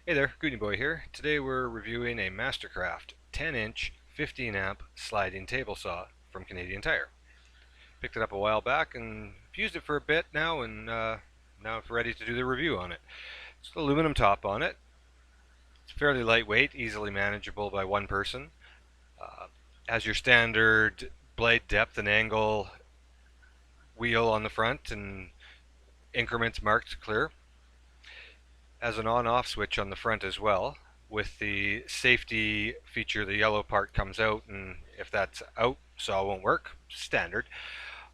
Hey there, KootenayBoy here. Today we're reviewing a Mastercraft 10-inch 15 amp sliding table saw from Canadian Tire. Picked it up a while back and used it for a bit now, and now I'm ready to do the review on it. It's an aluminum top on it. It's fairly lightweight, easily manageable by one person. Uh, has your standard blade depth and angle wheel on the front and increments marked clear. Has an on-off switch on the front as well. With the safety feature, the yellow part comes out, and if that's out, saw won't work. Standard.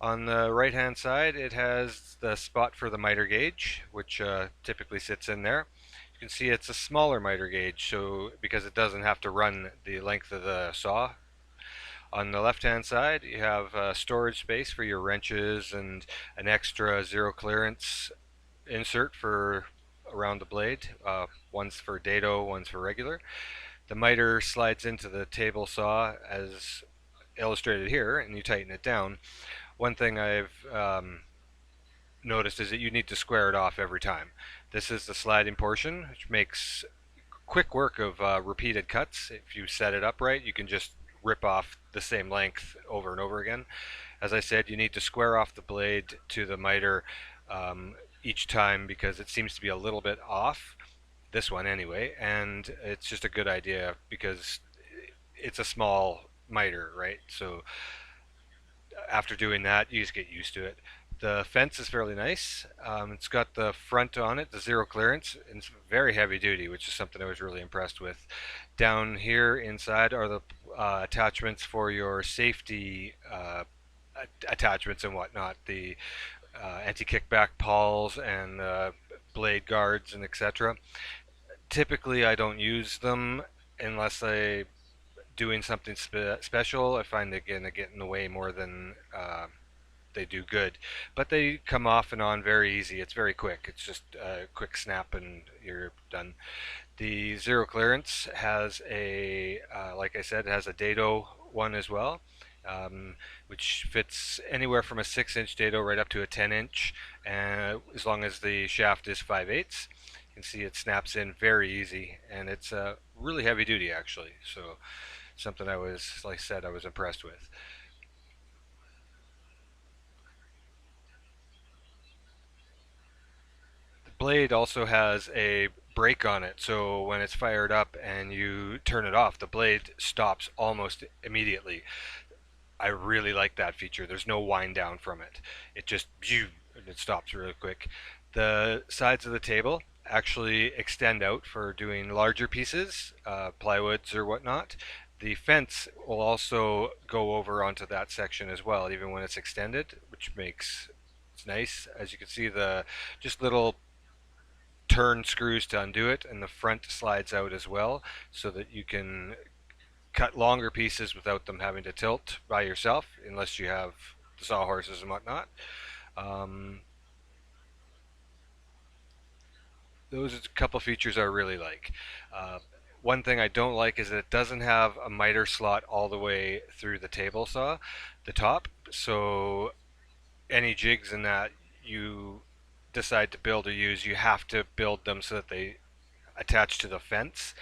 On the right hand side, it has the spot for the miter gauge, which typically sits in there. You can see it's a smaller miter gauge, so because it doesn't have to run the length of the saw. On the left hand side, you have storage space for your wrenches and an extra zero clearance insert for around the blade. One's for dado, one's for regular. The miter slides into the table saw as illustrated here, and you tighten it down. One thing I've noticed is that you need to square it off every time. This is the sliding portion, which makes quick work of repeated cuts. If you set it up right, you can just rip off the same length over and over again. As I said, you need to square off the blade to the miter each time because it seems to be a little bit off, this one anyway, and it's just a good idea because it's a small miter, right? So after doing that, you just get used to it. The fence is fairly nice. It's got the front on it, the zero clearance, and it's very heavy duty, which is something I was really impressed with. Down here inside are the attachments for your safety attachments and whatnot, the anti-kickback pawls and blade guards and etc. Typically, I don't use them unless I doing something special. I find they get in the way more than they do good, but they come off and on very easy. It's very quick. It's just a quick snap and you're done. The zero clearance has a, like I said, it has a dado one as well, which fits anywhere from a 6-inch dado right up to a 10-inch, as long as the shaft is 5/8. You can see it snaps in very easy, and it's really heavy duty actually. So something I was, like I said, I was impressed with. The blade also has a brake on it, so when it's fired up and you turn it off, the blade stops almost immediately. I really like that feature. There's no wind down from it. It just and it stops really quick. The sides of the table actually extend out for doing larger pieces, plywoods or whatnot. The fence will also go over onto that section as well, even when it's extended, which makes it's nice. As you can see, the just little turn screws to undo it, and the front slides out as well, so that you can cut longer pieces without them having to tilt by yourself, unless you have the sawhorses and whatnot. Um, those are a couple features I really like. Uh, One thing I don't like is that it doesn't have a miter slot all the way through the table saw, the top. So any jigs in that you decide to build or use, you have to build them so that they attach to the fence.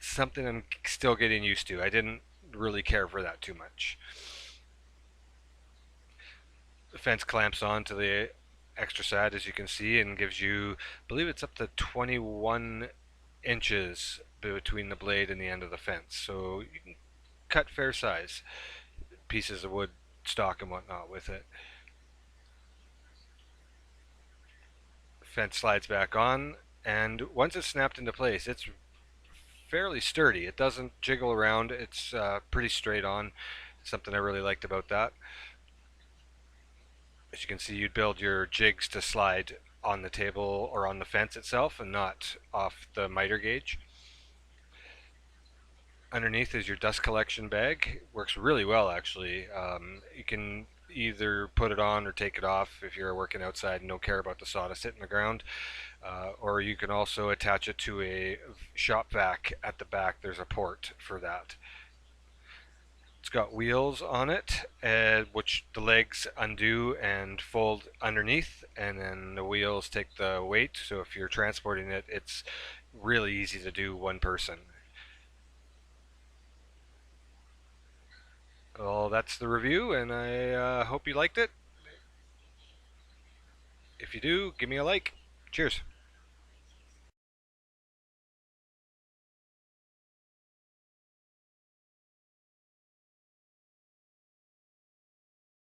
Something I'm still getting used to. I didn't really care for that too much. The fence clamps on to the extra side, as you can see, and gives you, I believe it's up to 21 inches between the blade and the end of the fence. So you can cut fair size pieces of wood stock and whatnot with it. The fence slides back on, and once it's snapped into place, it's fairly sturdy. It doesn't jiggle around. It's pretty straight on. Something I really liked about that. As you can see, you'd build your jigs to slide on the table or on the fence itself and not off the miter gauge. Underneath is your dust collection bag. Works really well actually. You can either put it on or take it off if you're working outside and don't care about the sawdust hitting the ground. Or you can also attach it to a shop vac at the back. There's a port for that. It's got wheels on it, which the legs undo and fold underneath, and then the wheels take the weight. So if you're transporting it, it's really easy to do one person. Well, that's the review, and I hope you liked it. If you do, give me a like. Cheers.